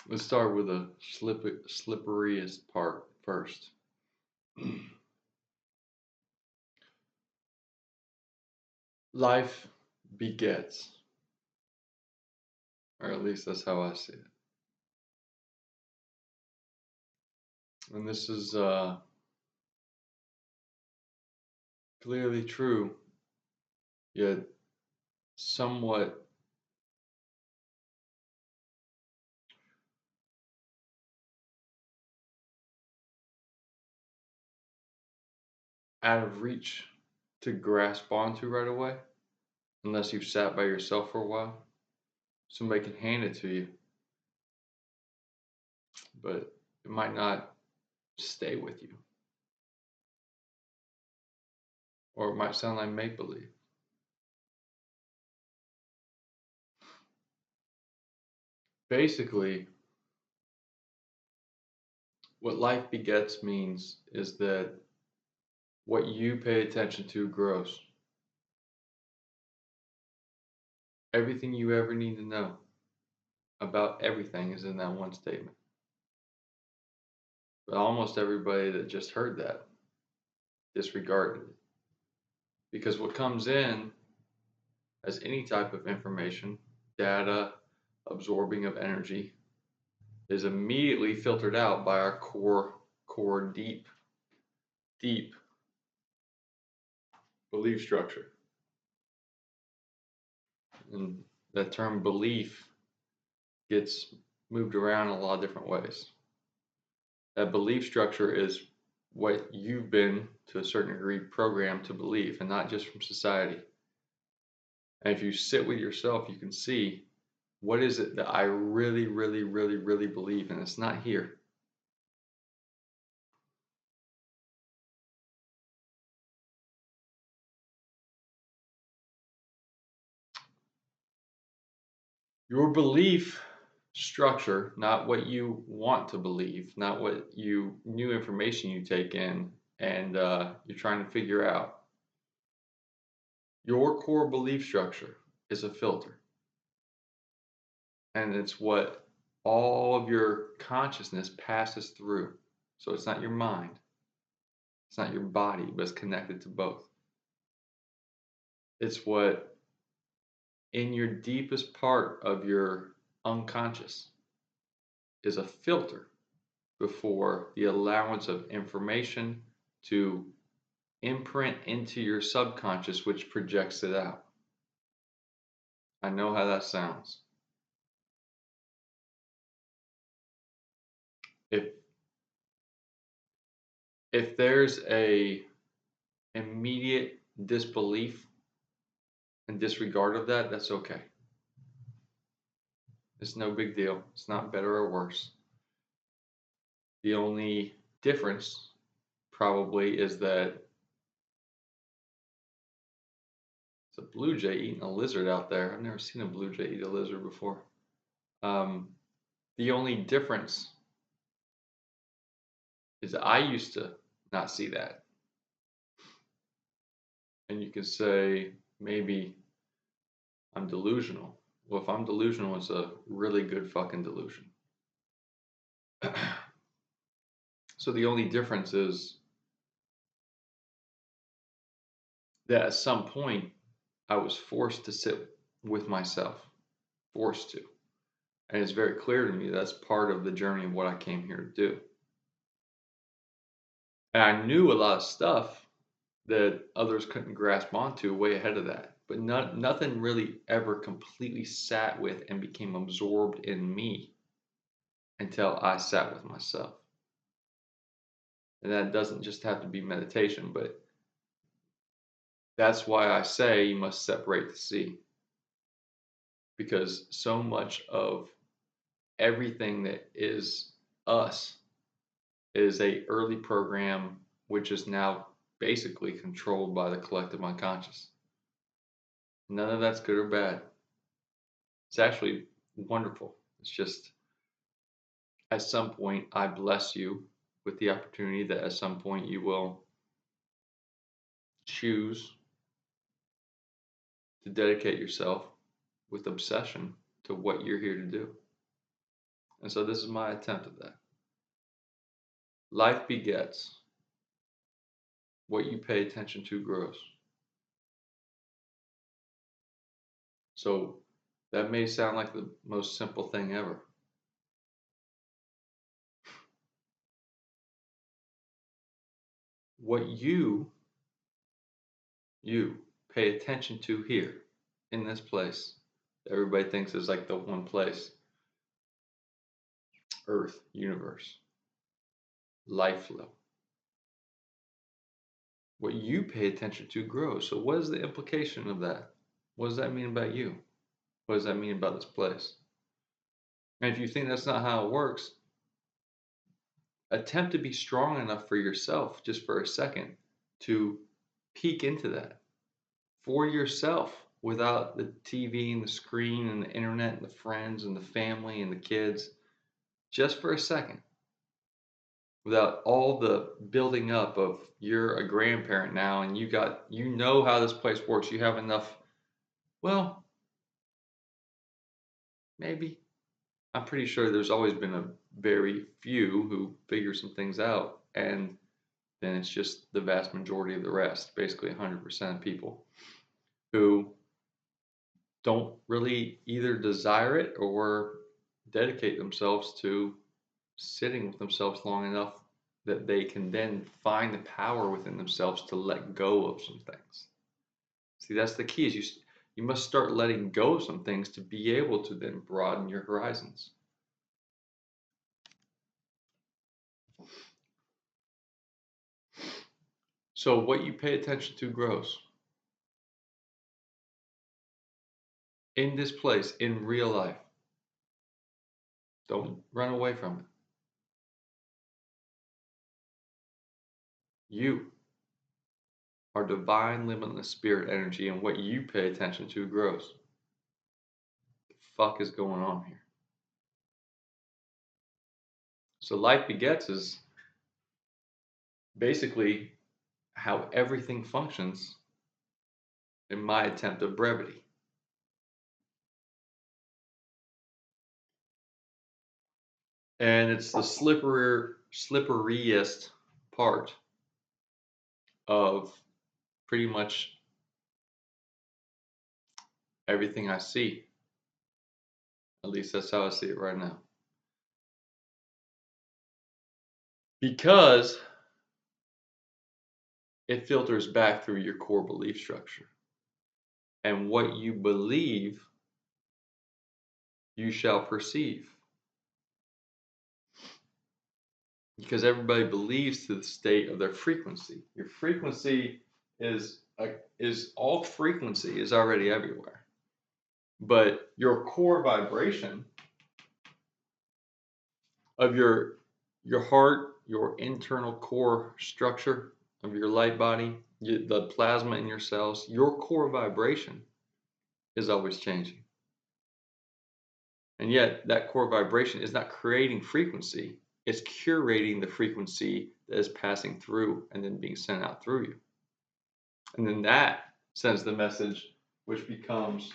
Let's start with the slipperiest part first. Life begets, or at least that's how I see it. And this is clearly true, yet somewhat out of reach to grasp onto right away, unless you've sat by yourself for a while. Somebody can hand it to you, but it might not stay with you, or it might sound like make believe. Basically, what life begets means is that what you pay attention to grows. Everything you ever need to know about everything is in that one statement. But almost everybody that just heard that disregarded it. Because what comes in as any type of information, data, absorbing of energy, is immediately filtered out by our core deep belief structure. And that term belief gets moved around in a lot of different ways. That belief structure is what you've been, to a certain degree, programmed to believe, and not just from society. And if you sit with yourself, you can see what is it that I really, really, really, really believe, and it's not here. Your belief structure, not what you want to believe, not what new information you take in and you're trying to figure out. Your core belief structure is a filter, and it's what all of your consciousness passes through. So it's not your mind, it's not your body, but it's connected to both. It's what, in your deepest part of your unconscious, is a filter before the allowance of information to imprint into your subconscious, which projects it out. I know how that sounds. If if there's a immediate disbelief and disregard of that, that's okay. It's no big deal. It's not better or worse. The only difference probably is that it's a blue jay eating a lizard out there. I've never seen a blue jay eat a lizard before. Um, the only difference is that I used to not see that. And you could say, maybe I'm delusional. Well, if I'm delusional, it's a really good fucking delusion. So the only difference is that at some point I was forced to sit with myself, forced to. And it's very clear to me that's part of the journey of what I came here to do. And I knew a lot of stuff that others couldn't grasp onto way ahead of that. But nothing really ever completely sat with and became absorbed in me until I sat with myself. And that doesn't just have to be meditation, but that's why I say you must separate the sea. Because so much of everything that is us is a early program which is now basically controlled by the collective unconscious. None of that's good or bad. It's actually wonderful. It's just at some point I bless you with the opportunity that at some point you will choose to dedicate yourself with obsession to what you're here to do. And so this is my attempt at that. Life begets. What you pay attention to grows. So that may sound like the most simple thing ever. What you pay attention to here in this place, everybody thinks is like the one place. Earth, universe, life flow. What you pay attention to grows. So what is the implication of that? What does that mean about you? What does that mean about this place? And if you think that's not how it works, attempt to be strong enough for yourself just for a second to peek into that for yourself without the TV and the screen and the internet and the friends and the family and the kids, just for a second, without all the building up of you're a grandparent now and you know how this place works. You have enough, well, maybe. I'm pretty sure there's always been a very few who figure some things out, and then it's just the vast majority of the rest, basically 100% of people who don't really either desire it or dedicate themselves to sitting with themselves long enough that they can then find the power within themselves to let go of some things. See, that's the key, is you must start letting go of some things to be able to then broaden your horizons. So what you pay attention to grows. In this place, in real life. Don't run away from it. You are divine, limitless spirit energy, and what you pay attention to grows. What the fuck is going on here? So life begets is basically how everything functions in my attempt of brevity. And it's the slipperiest part of pretty much everything I see. At least that's how I see it right now. Because it filters back through your core belief structure. And what you believe, you shall perceive. Because everybody believes to the state of their frequency. Your frequency is all frequency is already everywhere. But your core vibration of your heart, your internal core structure of your light body, the plasma in your cells, your core vibration is always changing. And yet that core vibration is not creating frequency. It's curating the frequency that is passing through and then being sent out through you. And then that sends the message, which becomes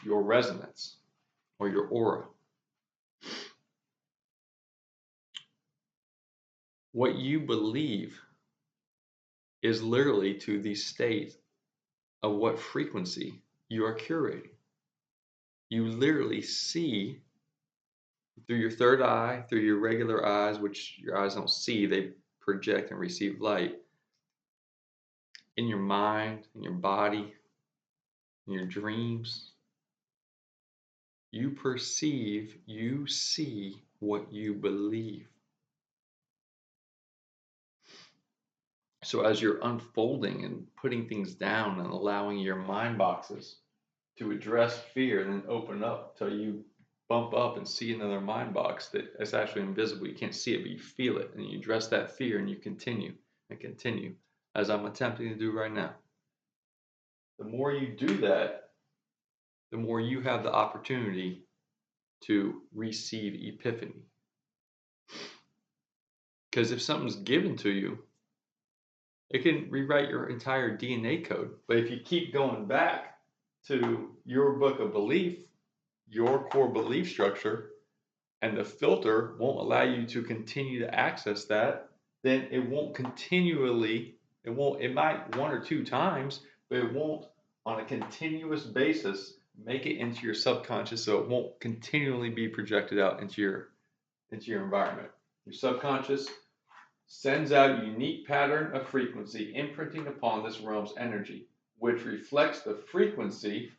your resonance or your aura. What you believe is literally to the state of what frequency you are curating. You literally see through your third eye, through your regular eyes, which your eyes don't see, they project and receive light, in your mind, in your body, in your dreams. You perceive, you see what you believe. So as you're unfolding and putting things down and allowing your mind boxes to address fear and then open up till you bump up and see another mind box that is actually invisible. You can't see it, but you feel it. And you address that fear and you continue and continue, as I'm attempting to do right now. The more you do that, the more you have the opportunity to receive epiphany. Because if something's given to you, it can rewrite your entire DNA code. But if you keep going back to your book of belief, your core belief structure, and the filter won't allow you to continue to access that, then it won't continually, it might one or two times, but it won't on a continuous basis make it into your subconscious, so it won't continually be projected out into your environment. Your subconscious sends out a unique pattern of frequency imprinting upon this realm's energy, which reflects the frequency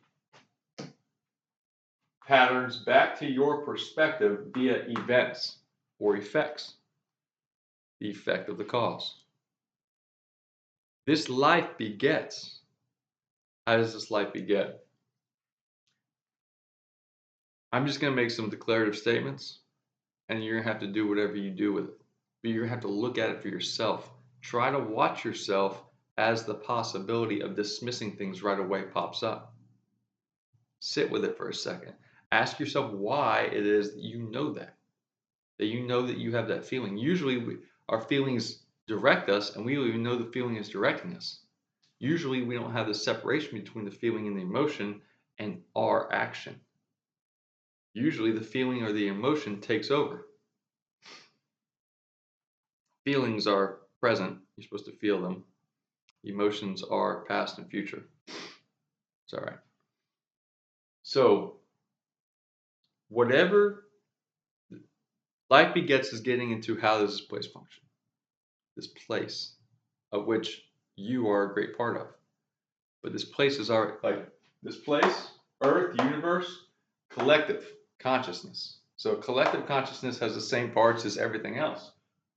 patterns back to your perspective via events or effects, the effect of the cause. This life begets. How does this life beget? I'm just going to make some declarative statements, and you're going to have to do whatever you do with it. But you're going to have to look at it for yourself. Try to watch yourself as the possibility of dismissing things right away pops up. Sit with it for a second. Ask yourself why it is that you know that you have that feeling. Usually our feelings direct us, and we don't even know the feeling is directing us. Usually we don't have the separation between the feeling and the emotion and our action. Usually the feeling or the emotion takes over. Feelings are present. You're supposed to feel them. Emotions are past and future. It's all right. So whatever life begets is getting into, how does this place function? This place of which you are a great part of. But this place is our, like this place, Earth, universe, collective consciousness. So collective consciousness has the same parts as everything else,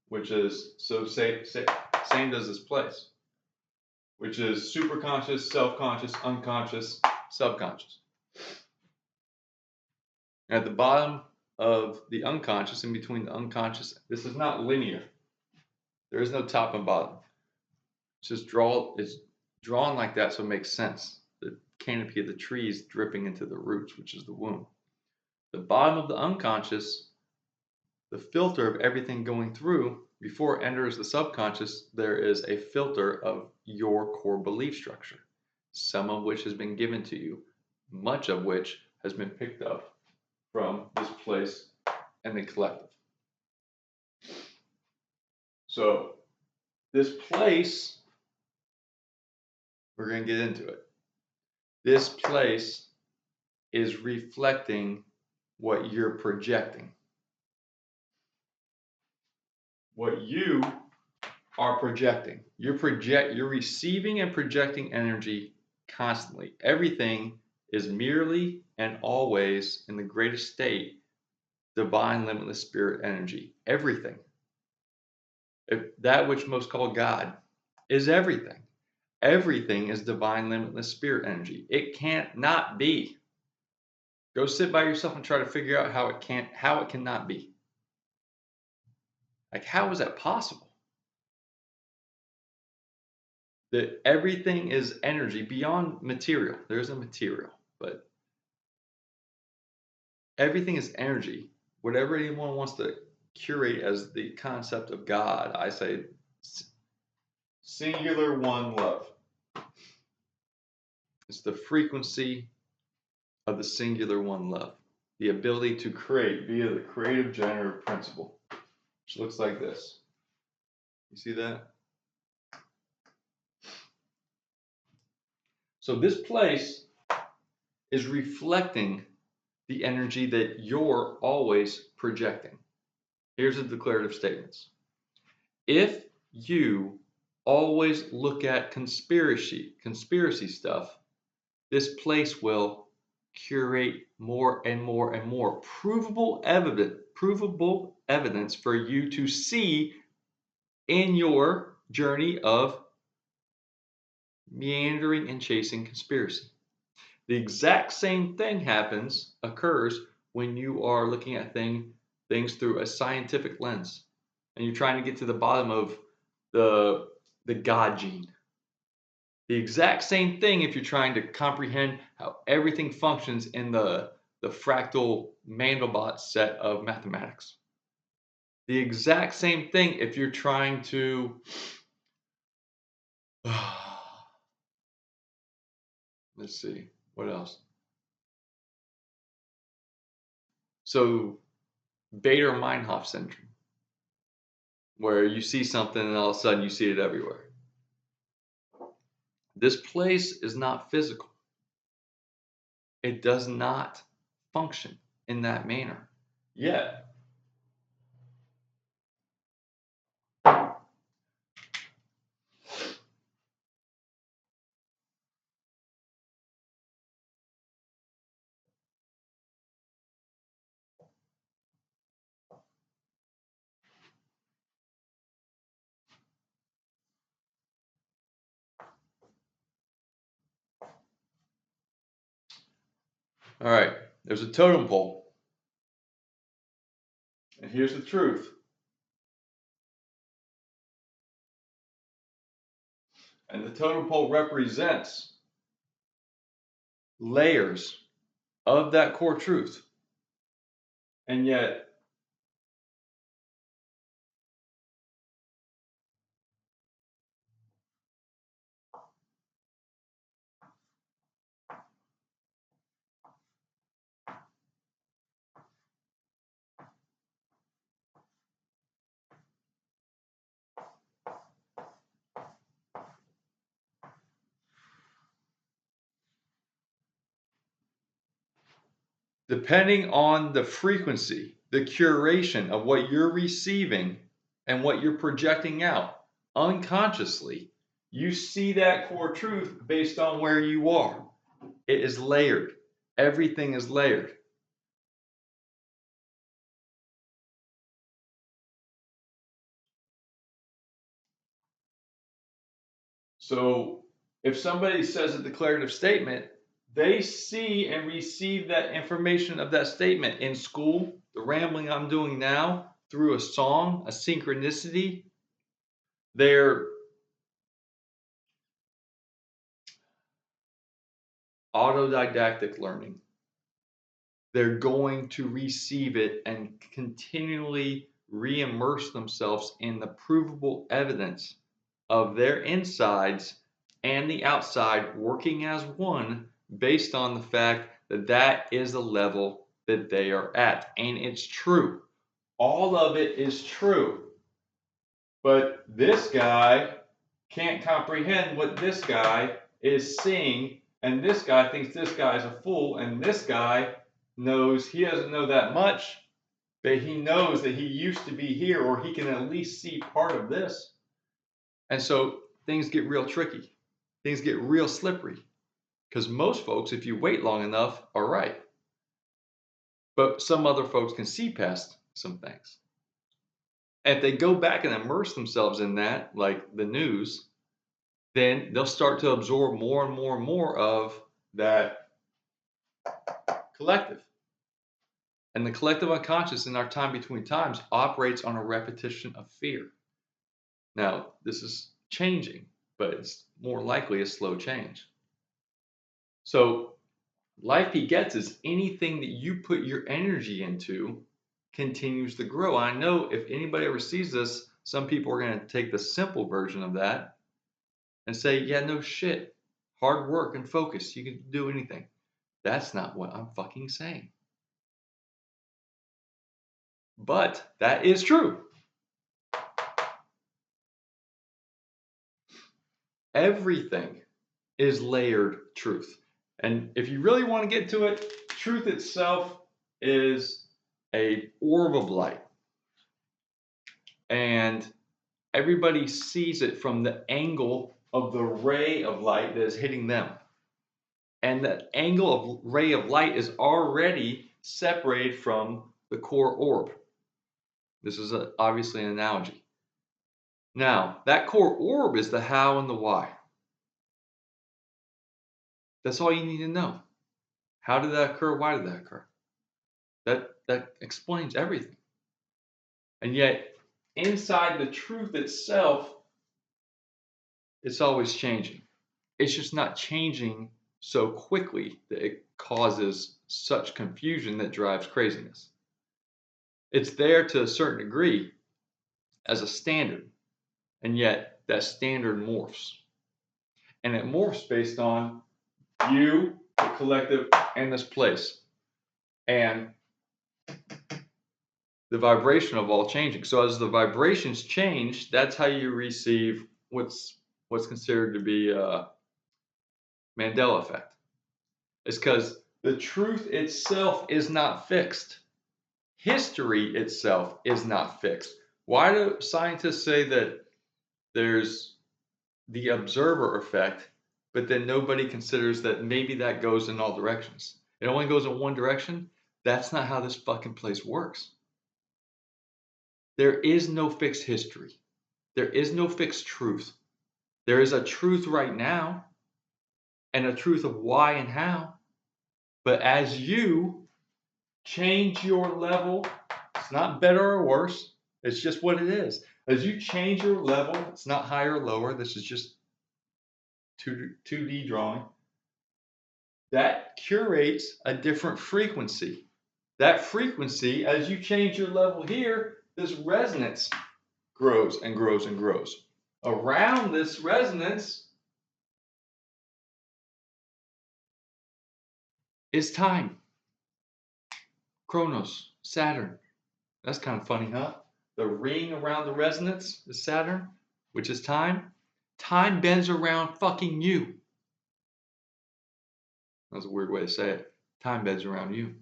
which is, same does this place, which is superconscious, self-conscious, unconscious, subconscious. At the bottom of the unconscious, in between the unconscious, this is not linear. There is no top and bottom. It's just it's drawn like that so it makes sense. The canopy of the trees dripping into the roots, which is the womb. The bottom of the unconscious, the filter of everything going through, before it enters the subconscious, there is a filter of your core belief structure, some of which has been given to you, much of which has been picked up from this place and the collective. So this place, we're going to get into it. This place is reflecting what you're projecting. What you are projecting. You're receiving and projecting energy constantly. Everything is merely and always in the greatest state, divine, limitless spirit energy. Everything. That which most call God is everything. Everything is divine, limitless spirit energy. It can't not be. Go sit by yourself and try to figure out how it cannot be. Like, how is that possible? That everything is energy beyond material. There is a material, but everything is energy. Whatever anyone wants to curate as the concept of God, I say singular one love. It's the frequency of the singular one love. The ability to create via the creative generative principle, which looks like this. You see that? So this place is reflecting the energy that you're always projecting. Here's the declarative statements. If you always look at conspiracy stuff, this place will curate more and more and more provable evidence for you to see in your journey of meandering and chasing conspiracy. The exact same thing occurs when you are looking at things through a scientific lens and you're trying to get to the bottom of the God gene. The exact same thing if you're trying to comprehend how everything functions in the fractal Mandelbrot set of mathematics. The exact same thing if you're trying to let's see, what else? So Bader-Meinhof syndrome, where you see something and all of a sudden you see it everywhere. This place is not physical. It does not function in that manner. Yet, all right, there's a totem pole. And here's the truth. And the totem pole represents layers of that core truth. And yet, depending on the frequency, the curation of what you're receiving and what you're projecting out unconsciously, you see that core truth based on where you are. It is layered. Everything is layered. So if somebody says a declarative statement, they see and receive that information of that statement in school, the rambling I'm doing now, through a song, a synchronicity. They're autodidactic learning. They're going to receive it and continually re-immerse themselves in the provable evidence of their insides and the outside working as one based on the fact that that is the level that they are at. And it's true. All of it is true. But this guy can't comprehend what this guy is seeing, and this guy thinks this guy is a fool, and this guy knows he doesn't know that much, but he knows that he used to be here, or he can at least see part of this. And so things get real tricky. Things get real slippery. Because most folks, if you wait long enough, are right. But some other folks can see past some things. And if they go back and immerse themselves in that, like the news, then they'll start to absorb more and more and more of that collective. And the collective unconscious in our time between times operates on a repetition of fear. Now, this is changing, but it's more likely a slow change. So, life begets is anything that you put your energy into continues to grow. I know if anybody ever sees this, some people are going to take the simple version of that and say, yeah, no shit. Hard work and focus. You can do anything. That's not what I'm fucking saying. But that is true. Everything is layered truth. And if you really want to get to it, truth itself is a orb of light. And everybody sees it from the angle of the ray of light that is hitting them. And that angle of ray of light is already separated from the core orb. This is obviously an analogy. Now, that core orb is the how and the why. That's all you need to know. How did that occur? Why did that occur? That explains everything. And yet, inside the truth itself, it's always changing. It's just not changing so quickly that it causes such confusion that drives craziness. It's there to a certain degree as a standard, and yet that standard morphs. And it morphs based on you, the collective, and this place. And the vibration of all changing. So as the vibrations change, that's how you receive what's considered to be a Mandela effect. It's because the truth itself is not fixed. History itself is not fixed. Why do scientists say that there's the observer effect, but then nobody considers that maybe that goes in all directions? It only goes in one direction. That's not how this fucking place works. There is no fixed history. There is no fixed truth. There is a truth right now and a truth of why and how. But as you change your level, it's not better or worse. It's just what it is. As you change your level, it's not higher or lower. This is just 2D drawing. That curates a different frequency. That frequency, as you change your level here, this resonance grows and grows and grows. Around this resonance is time. Chronos, Saturn. That's kind of funny, huh? The ring around the resonance is Saturn, which is time. Time bends around fucking you. That's a weird way to say it. Time bends around you.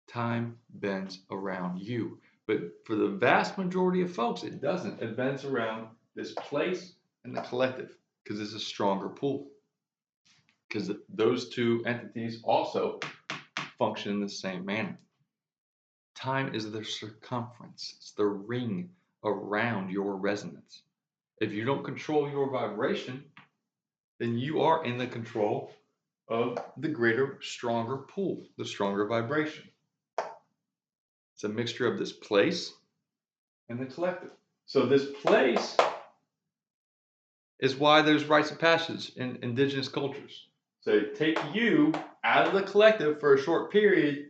Time bends around you. But for the vast majority of folks, it doesn't. It bends around this place and the collective because it's a stronger pull. Because those two entities also function in the same manner. Time is the circumference, it's the ring around your resonance. If you don't control your vibration, then you are in the control of the greater, stronger pull, the stronger vibration. It's a mixture of this place and the collective. So this place is why there's rites of passage in indigenous cultures. So take you out of the collective for a short period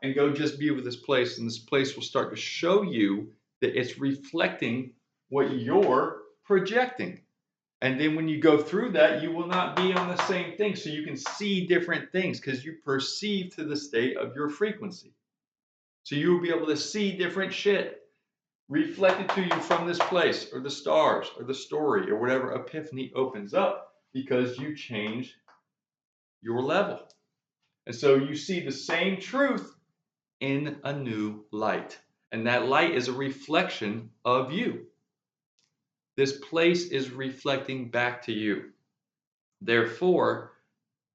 and go just be with this place, and this place will start to show you that it's reflecting what you're projecting. And then when you go through that, you will not be on the same thing. So you can see different things because you perceive to the state of your frequency. So you will be able to see different shit reflected to you from this place or the stars or the story or whatever epiphany opens up because you change your level. And so you see the same truth in a new light. And that light is a reflection of you. This place is reflecting back to you. Therefore,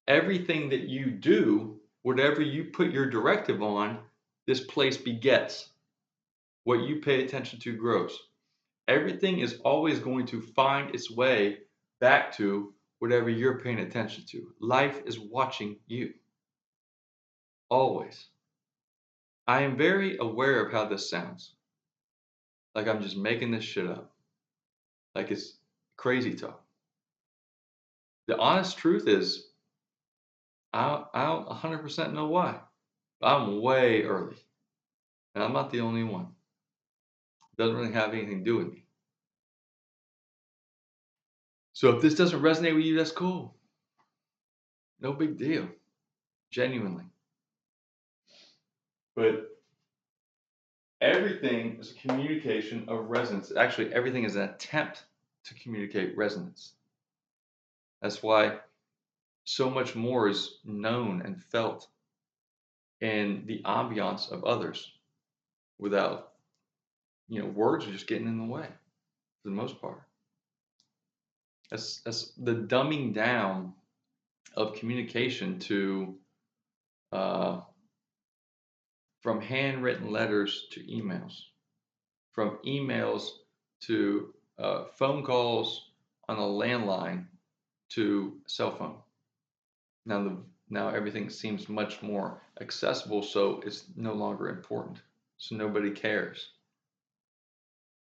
everything that you do, whatever you put your directive on, this place begets. What you pay attention to grows. Everything is always going to find its way back to whatever you're paying attention to. Life is watching you. Always. I am very aware of how this sounds. Like I'm just making this shit up. Like it's crazy talk. The honest truth is, I don't 100% know why. I'm way early. And I'm not the only one. It doesn't really have anything to do with me. So if this doesn't resonate with you, that's cool. No big deal. Genuinely. But everything is a communication of resonance. Actually, everything is an attempt to communicate resonance. That's why so much more is known and felt in the ambiance of others without, words are just getting in the way for the most part. That's the dumbing down of communication to from handwritten letters to emails, from emails to phone calls on a landline to cell phone. Now everything seems much more accessible, so it's no longer important. So nobody cares.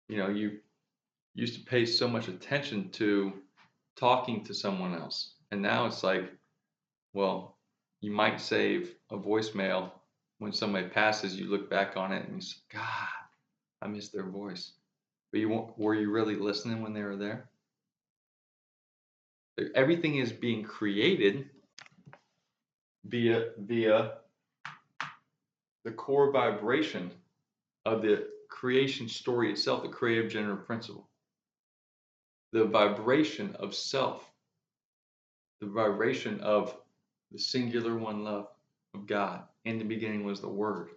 You used to pay so much attention to talking to someone else, and now it's like, well, you might save a voicemail when somebody passes. You look back on it and you say, God, I miss their voice. But were you really listening when they were there? Everything is being created via the core vibration of the creation story itself, the creative general principle, the vibration of self, the vibration of the singular one love of God. In the beginning was the Word.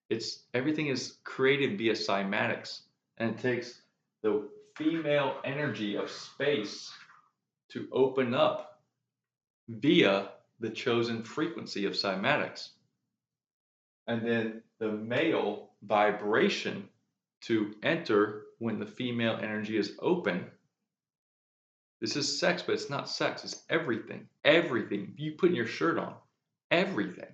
It's everything is created via cymatics, and it takes the female energy of space to open up via the chosen frequency of cymatics, and then the male vibration to enter when the female energy is open. This is sex, but it's not sex. It's everything. Everything. You putting your shirt on. Everything.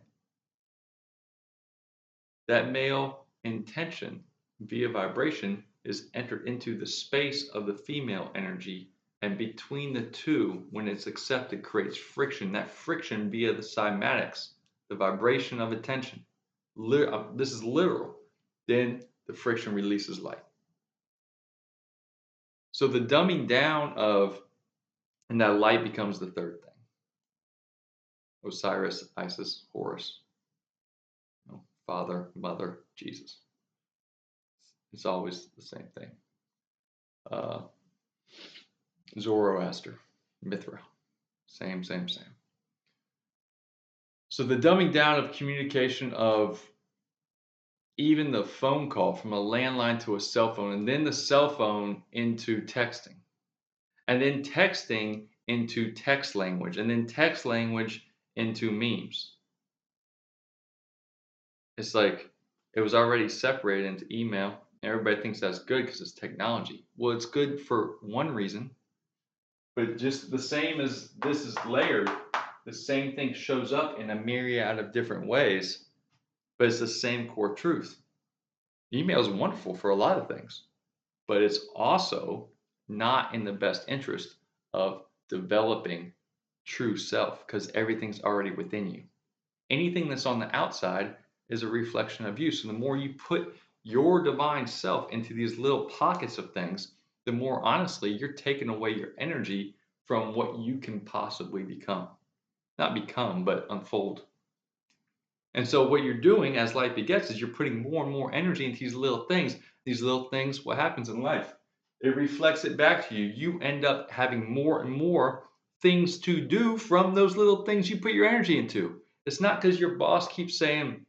That male intention via vibration is entered into the space of the female energy. And between the two, when it's accepted, creates friction. That friction via the cymatics, the vibration of attention. This is literal. Then the friction releases light. So the dumbing down of, and that light becomes the third thing. Osiris, Isis, Horus, Father, Mother, Jesus. It's always the same thing. Zoroaster, Mithra, same. So the dumbing down of communication of even the phone call from a landline to a cell phone, and then the cell phone into texting, and then texting into text language, and then text language into memes. It's like it was already separated into email. Everybody thinks that's good because it's technology. Well, it's good for one reason, but just the same as this is layered, the same thing shows up in a myriad of different ways, but it's the same core truth. Email is wonderful for a lot of things, but it's also not in the best interest of developing true self because everything's already within you. Anything that's on the outside is a reflection of you. So the more you put your divine self into these little pockets of things, the more honestly you're taking away your energy from what you can possibly become. Not become, but unfold. And so what you're doing as life begets is you're putting more and more energy into these little things. These little things, what happens in life? It reflects it back to you. You end up having more and more things to do from those little things you put your energy into. It's not because your boss keeps saying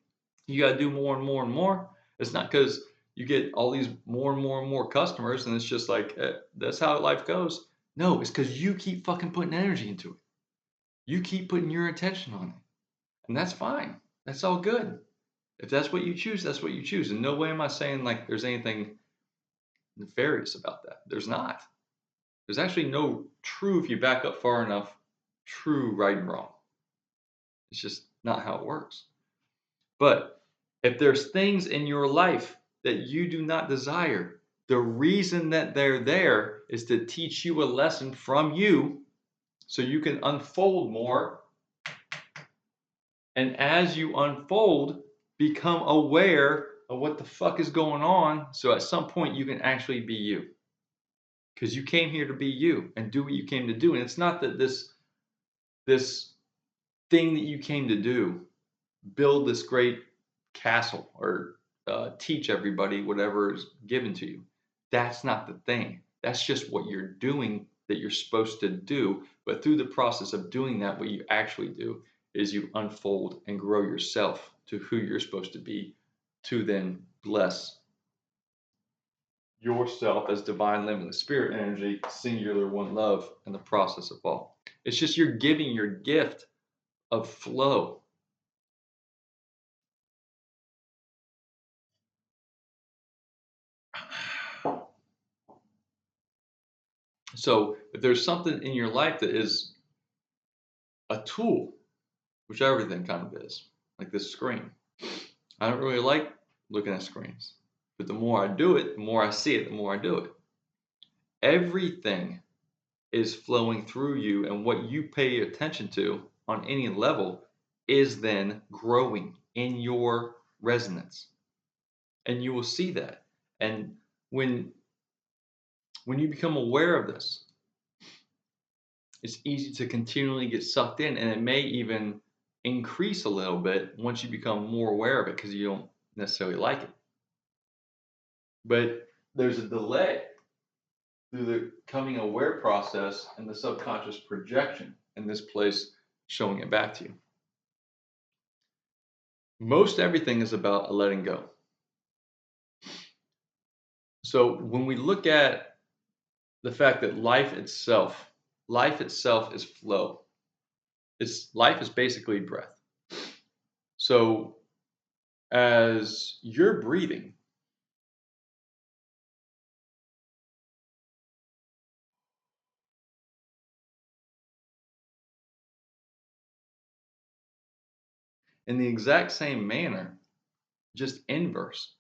you got to do more and more and more. It's not because you get all these more and more and more customers and it's just like, that's how life goes. No, it's because you keep fucking putting energy into it. You keep putting your attention on it. And that's fine. That's all good. If that's what you choose, that's what you choose. In no way am I saying like there's anything nefarious about that. There's not. There's actually no true, if you back up far enough, true right and wrong. It's just not how it works. But if there's things in your life that you do not desire, the reason that they're there is to teach you a lesson from you so you can unfold more. And as you unfold, become aware of what the fuck is going on. So at some point you can actually be you. Because you came here to be you and do what you came to do. And it's not that this thing that you came to do, build this great castle or teach everybody whatever is given to you. That's not the thing. That's just what you're doing that you're supposed to do. But through the process of doing that, what you actually do is you unfold and grow yourself to who you're supposed to be, to then bless yourself as divine limitless spirit energy, singular one love, and the process of all. It's just you're giving your gift of flow. So if there's something in your life that is a tool, which everything kind of is, like this screen. I don't really like looking at screens, but the more I do it, the more I see it, the more I do it. Everything is flowing through you, and what you pay attention to on any level is then growing in your resonance. And you will see that. And when you become aware of this, it's easy to continually get sucked in, and it may even increase a little bit once you become more aware of it because you don't necessarily like it. But there's a delay through the coming aware process and the subconscious projection in this place showing it back to you. Most everything is about a letting go. So when we look at the fact that life itself is flow. Life is basically breath. So as you're breathing, in the exact same manner, just inverse,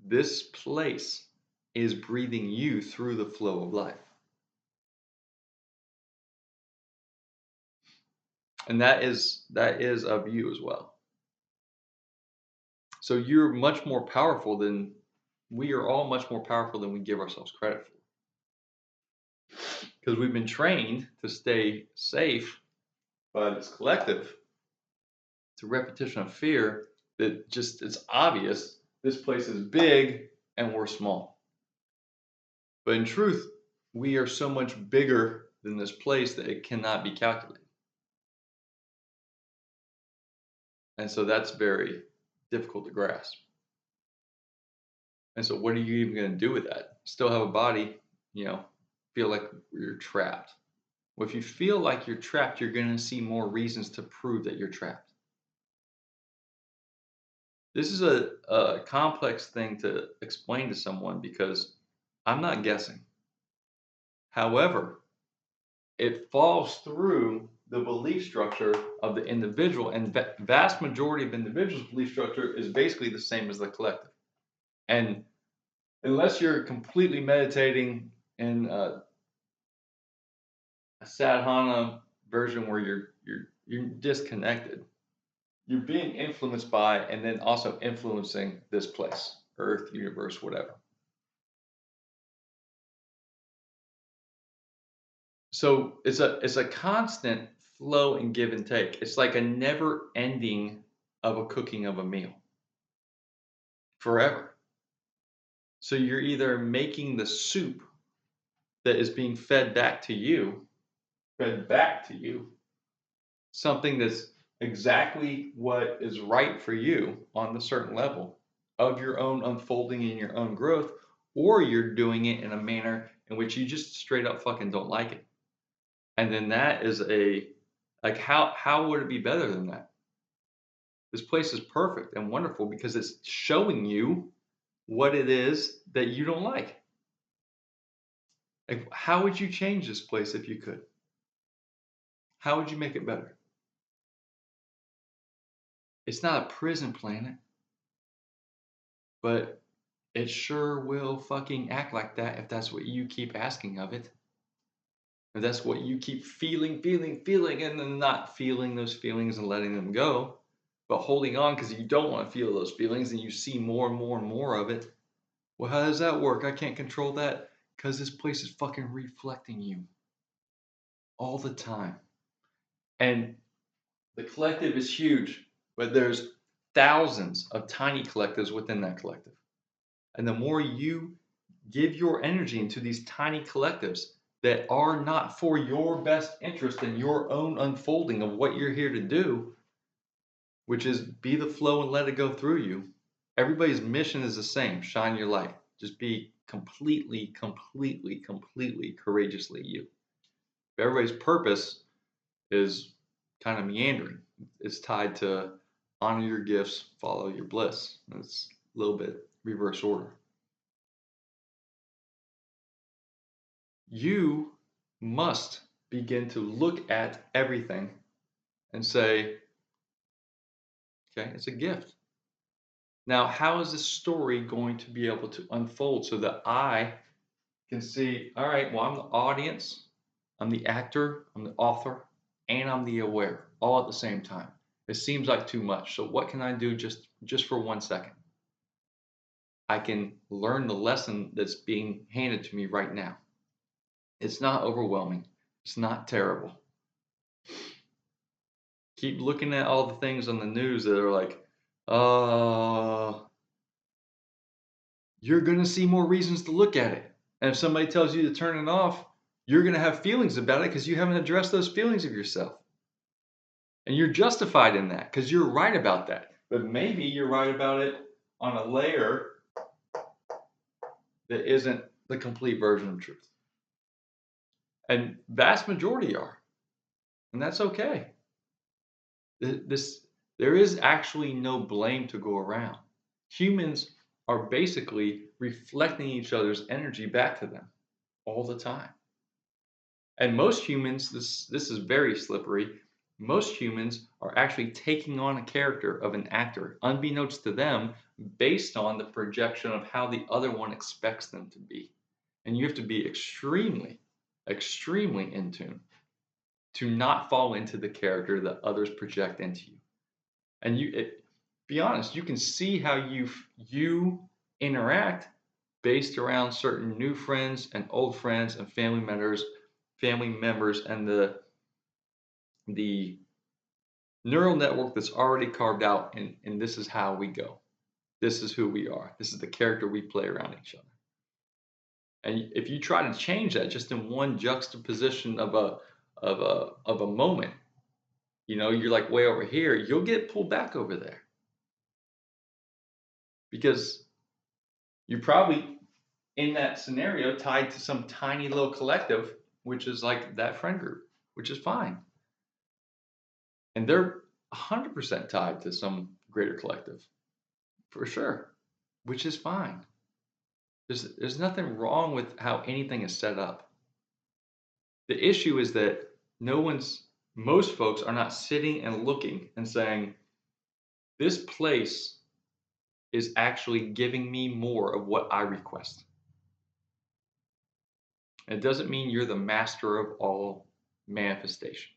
this place is breathing you through the flow of life. And that is of you as well. So you're much more powerful than we are all much more powerful than we give ourselves credit for. Because we've been trained to stay safe by this collective. It's a repetition of fear that just it's obvious this place is big and we're small. But in truth, we are so much bigger than this place that it cannot be calculated. And so that's very difficult to grasp. And so what are you even going to do with that? Still have a body, feel like you're trapped. Well, if you feel like you're trapped, you're going to see more reasons to prove that you're trapped. This is a complex thing to explain to someone because I'm not guessing. However, it falls through the belief structure of the individual, and vast majority of individuals' belief structure is basically the same as the collective. And unless you're completely meditating in a sadhana version where you're disconnected, you're being influenced by and then also influencing this place, Earth, universe, whatever. So it's a constant flow and give and take. It's like a never ending of a cooking of a meal forever. So you're either making the soup that is being fed back to you, something that's exactly what is right for you on the certain level of your own unfolding and your own growth, or you're doing it in a manner in which you just straight up fucking don't like it. And then that is how would it be better than that? This place is perfect and wonderful because it's showing you what it is that you don't like. Like, how would you change this place if you could? How would you make it better? It's not a prison planet, but it sure will fucking act like that if that's what you keep asking of it. If that's what you keep feeling, and then not feeling those feelings and letting them go, but holding on because you don't want to feel those feelings and you see more and more and more of it. Well, how does that work? I can't control that because this place is fucking reflecting you all the time. And the collective is huge, but there's thousands of tiny collectives within that collective. And the more you give your energy into these tiny collectives that are not for your best interest and your own unfolding of what you're here to do, which is be the flow and let it go through you. Everybody's mission is the same. Shine your light. Just be completely courageously you. Everybody's purpose is kind of meandering. It's tied to honor your gifts, follow your bliss. It's a little bit reverse order. You must begin to look at everything and say, okay, it's a gift. Now, how is this story going to be able to unfold so that I can see, all right, well, I'm the audience, I'm the actor, I'm the author, and I'm the aware all at the same time. It seems like too much. So what can I do just for 1 second? I can learn the lesson that's being handed to me right now. It's not overwhelming. It's not terrible. Keep looking at all the things on the news that are like, you're going to see more reasons to look at it. And if somebody tells you to turn it off, you're going to have feelings about it because you haven't addressed those feelings of yourself. And you're justified in that because you're right about that. But maybe you're right about it on a layer that isn't the complete version of truth. And vast majority are. And that's okay. There is actually no blame to go around. Humans are basically reflecting each other's energy back to them all the time. And most humans, this is very slippery. Most humans are actually taking on a character of an actor, unbeknownst to them, based on the projection of how the other one expects them to be. And you have to be extremely, extremely in tune to not fall into the character that others project into you. And be honest, you can see how you interact based around certain new friends and old friends and family members, and the neural network that's already carved out, and this is how we go. This is who we are. This is the character we play around each other. And if you try to change that just in one juxtaposition of a moment, you're like way over here, you'll get pulled back over there. Because you're probably in that scenario tied to some tiny little collective, which is like that friend group, which is fine. And they're 100% tied to some greater collective, for sure, which is fine. There's nothing wrong with how anything is set up. The issue is that most folks are not sitting and looking and saying, this place is actually giving me more of what I request. It doesn't mean you're the master of all manifestation.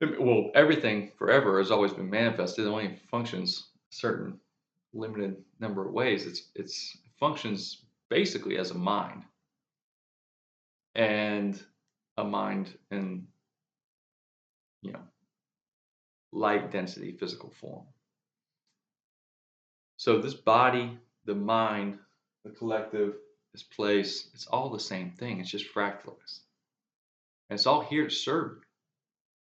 Well, everything forever has always been manifested. It only functions a certain limited number of ways. It functions basically as a mind, and a mind in light density physical form. So this body, the mind, the collective, this place, it's all the same thing. It's just fractalized. And it's all here to serve you.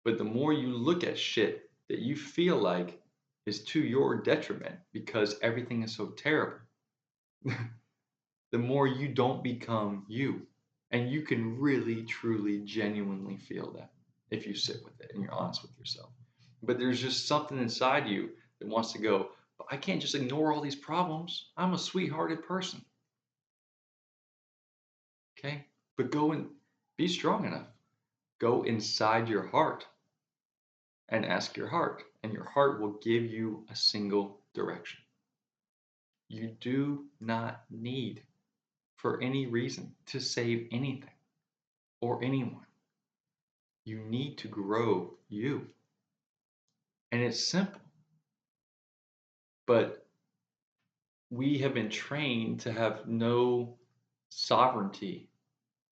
But the more you look at shit that you feel like is to your detriment because everything is so terrible, the more you don't become you. And you can really, truly, genuinely feel that if you sit with it and you're honest with yourself. But there's just something inside you that wants to go, but I can't just ignore all these problems. I'm a sweethearted person. Okay? But go and be strong enough. Go inside your heart and ask your heart, and your heart will give you a single direction. You do not need, for any reason, to save anything or anyone. You need to grow you. And it's simple. But we have been trained to have no sovereignty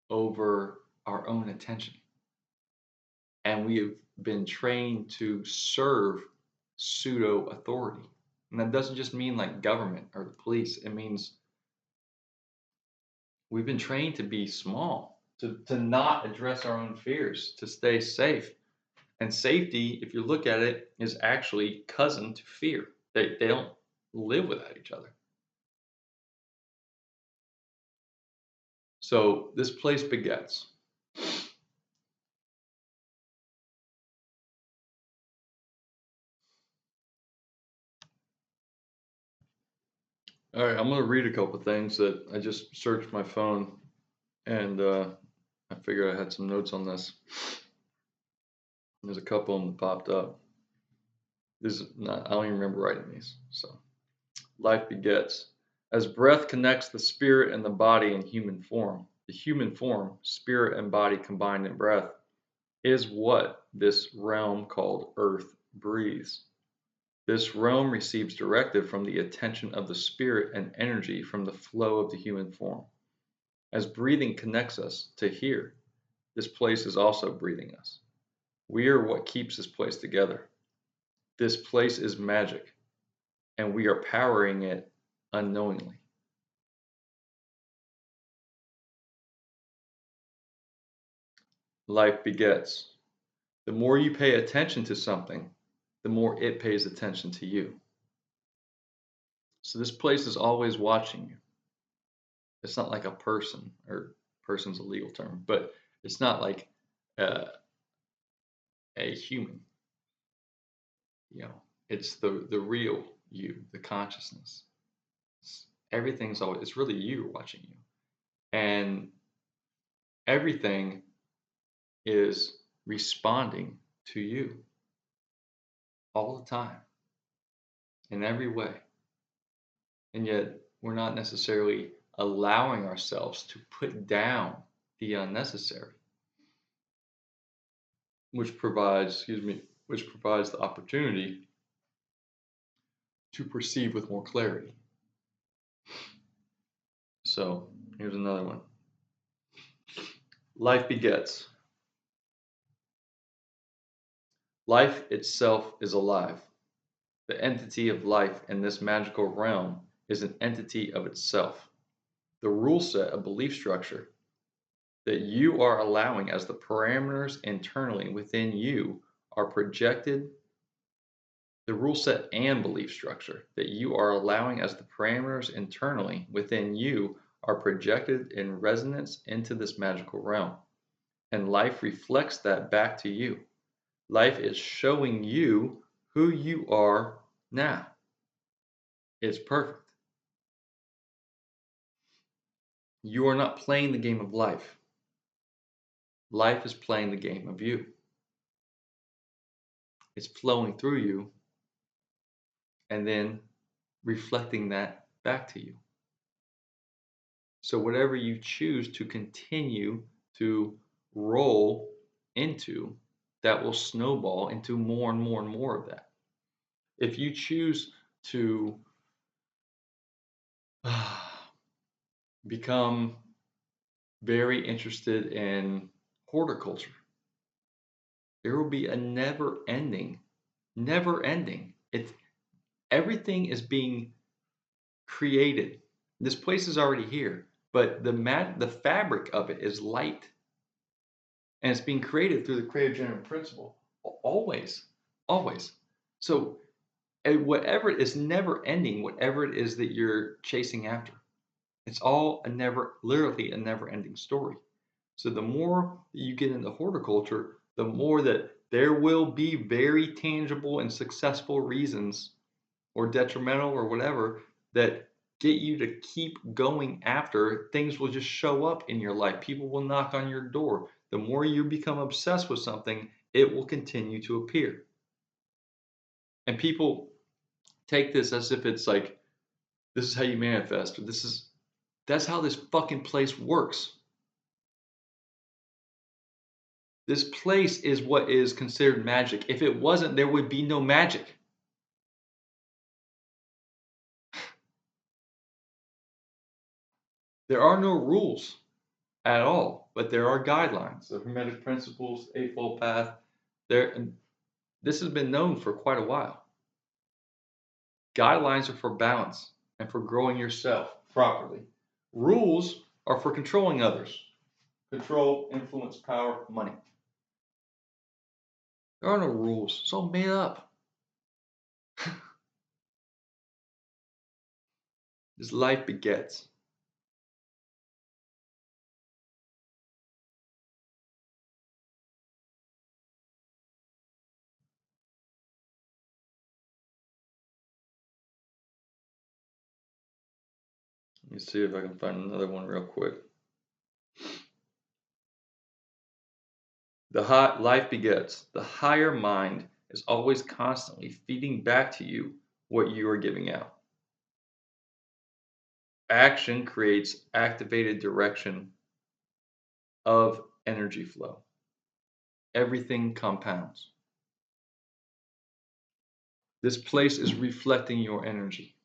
over our own attention. And we have been trained to serve pseudo authority. And that doesn't just mean like government or the police. It means we've been trained to be small, to not address our own fears, to stay safe. And safety, if you look at it, is actually cousin to fear. They don't live without each other. So this place begets. All right, I'm going to read a couple things that I just searched my phone, and I figured I had some notes on this. There's a couple of them that popped up. This is not, I don't even remember writing these. So, life begets. As breath connects the spirit and the body in human form, the human form, spirit and body combined in breath, is what this realm called Earth breathes. This realm receives directive from the attention of the spirit and energy from the flow of the human form. As breathing connects us to here, this place is also breathing us. We are what keeps this place together. This place is magic, and we are powering it unknowingly. Life begets. The more you pay attention to something, the more it pays attention to you. So this place is always watching you. It's not like a person, or person's a legal term, but it's not like uh, a human. It's the real you, the consciousness. Everything's always, it's really you watching you, and everything is responding to you all the time in every way. And yet we're not necessarily allowing ourselves to put down the unnecessary, which provides the opportunity to perceive with more clarity. So here's another one. Life begets. Life itself is alive. The entity of life in this magical realm is an entity of itself. The rule set of belief structure that you are allowing as the parameters internally within you are projected. The rule set and belief structure that you are allowing as the parameters internally within you are projected in resonance into this magical realm. And life reflects that back to you. Life is showing you who you are now. It's perfect. You are not playing the game of life. Life is playing the game of you. It's flowing through you and then reflecting that back to you. So whatever you choose to continue to roll into, that will snowball into more and more and more of that. If you choose to become very interested in horticulture, there will be a never ending. Everything is being created. This place is already here, but the fabric of it is light, and it's being created through the creative generative principle. Always, always. So whatever it is, never ending. Whatever it is that you're chasing after, it's all literally a never ending story. So the more that you get into horticulture, the more that there will be very tangible and successful reasons, or detrimental or whatever, that get you to keep going after. Things will just show up in your life. People will knock on your door. The more you become obsessed with something, it will continue to appear. And people take this as if it's like, this is how you manifest, or that's how this fucking place works. This place is what is considered magic. If it wasn't, there would be no magic. There are no rules at all, but there are guidelines. The Hermetic principles, Eightfold Path. This has been known for quite a while. Guidelines are for balance and for growing yourself properly. Rules are for controlling others. Control, influence, power, money. There are no rules. It's all made up. This life begets. Let me see if I can find another one real quick. Life begets. The higher mind is always constantly feeding back to you what you are giving out. Action creates activated direction of energy flow. Everything compounds. This place is reflecting your energy.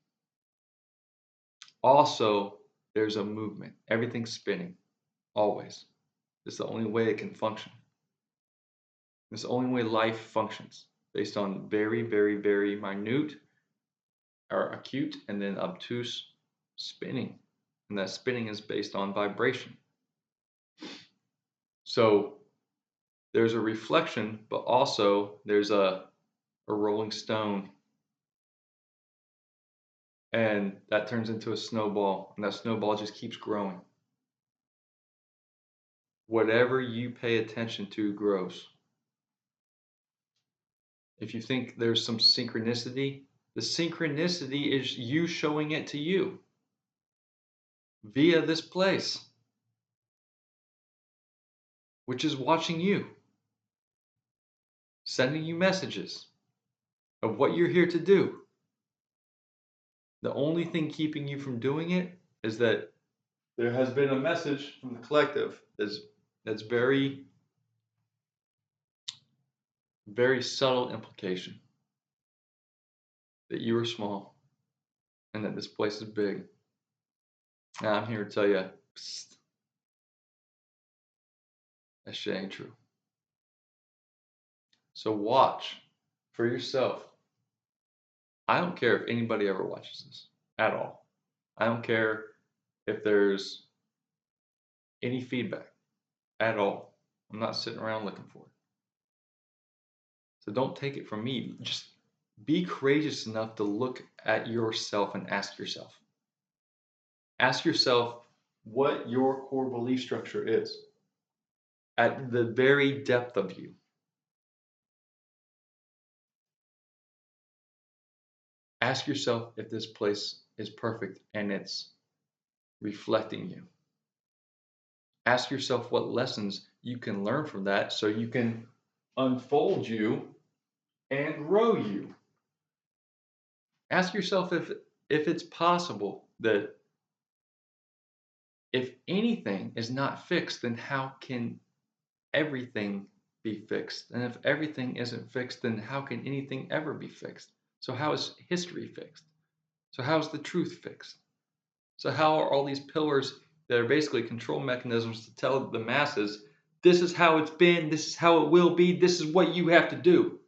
Also, there's a movement. Everything's spinning, always. It's the only way it can function. It's the only way life functions, based on very, very, very minute or acute and then obtuse spinning, and that spinning is based on vibration. So there's a reflection, but also there's a rolling stone, and that turns into a snowball, and that snowball just keeps growing. Whatever you pay attention to grows. If you think there's some synchronicity, the synchronicity is you showing it to you via this place, which is watching you, sending you messages of what you're here to do. The only thing keeping you from doing it is that there has been a message from the collective that's very, very subtle implication that you are small and that this place is big. And I'm here to tell you, psst, that shit ain't true. So watch for yourself. I don't care if anybody ever watches this at all. I don't care if there's any feedback at all. I'm not sitting around looking for it. So don't take it from me. Just be courageous enough to look at yourself and ask yourself. Ask yourself what your core belief structure is at the very depth of you. Ask yourself if this place is perfect and it's reflecting you. Ask yourself what lessons you can learn from that so you can unfold you and grow you. Ask yourself if it's possible that if anything is not fixed, then how can everything be fixed? And if everything isn't fixed, then how can anything ever be fixed? So how is history fixed? So how is the truth fixed? So how are all these pillars that are basically control mechanisms to tell the masses, this is how it's been, this is how it will be, this is what you have to do?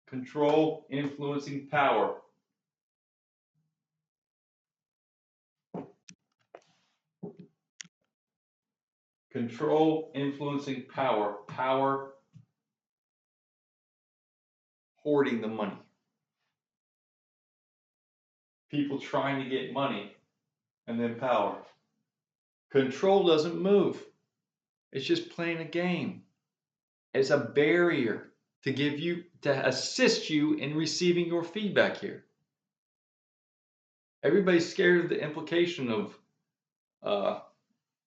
Control, influencing power. Control, influencing power. Power, hoarding the money. People trying to get money, and then power. Control doesn't move. It's just playing a game. It's a barrier to assist you in receiving your feedback here. Everybody's scared of the implication of,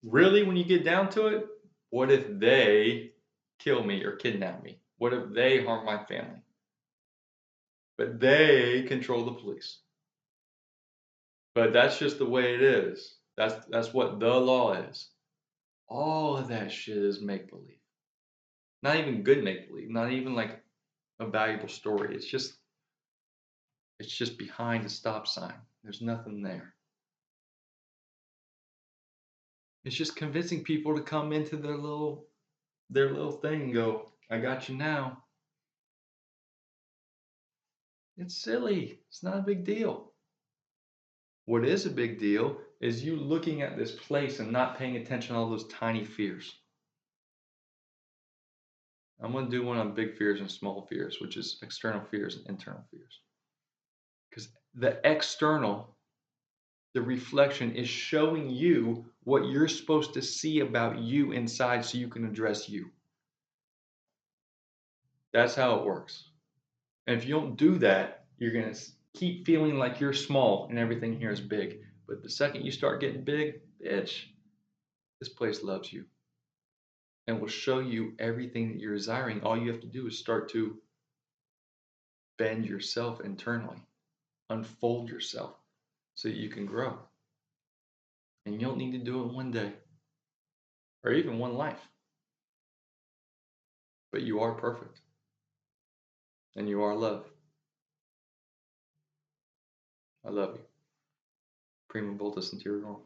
really, when you get down to it, what if they kill me or kidnap me? What if they harm my family? But they control the police. But that's just the way it is. That's what the law is. All of that shit is make-believe. Not even good make-believe. Not even like a valuable story. It's just behind a stop sign. There's nothing there. It's just convincing people to come into their little thing and go, I got you now. It's silly. It's not a big deal. What is a big deal is you looking at this place and not paying attention to all those tiny fears. I'm going to do one on big fears and small fears, which is external fears and internal fears. Because the external, the reflection, is showing you what you're supposed to see about you inside so you can address you. That's how it works. And if you don't do that, you're going to keep feeling like you're small and everything here is big. But the second you start getting big, bitch, this place loves you and will show you everything that you're desiring. All you have to do is start to bend yourself internally, unfold yourself so that you can grow. And you don't need to do it one day or even one life. But you are perfect and you are love. I love you. Prima Voltus Interior.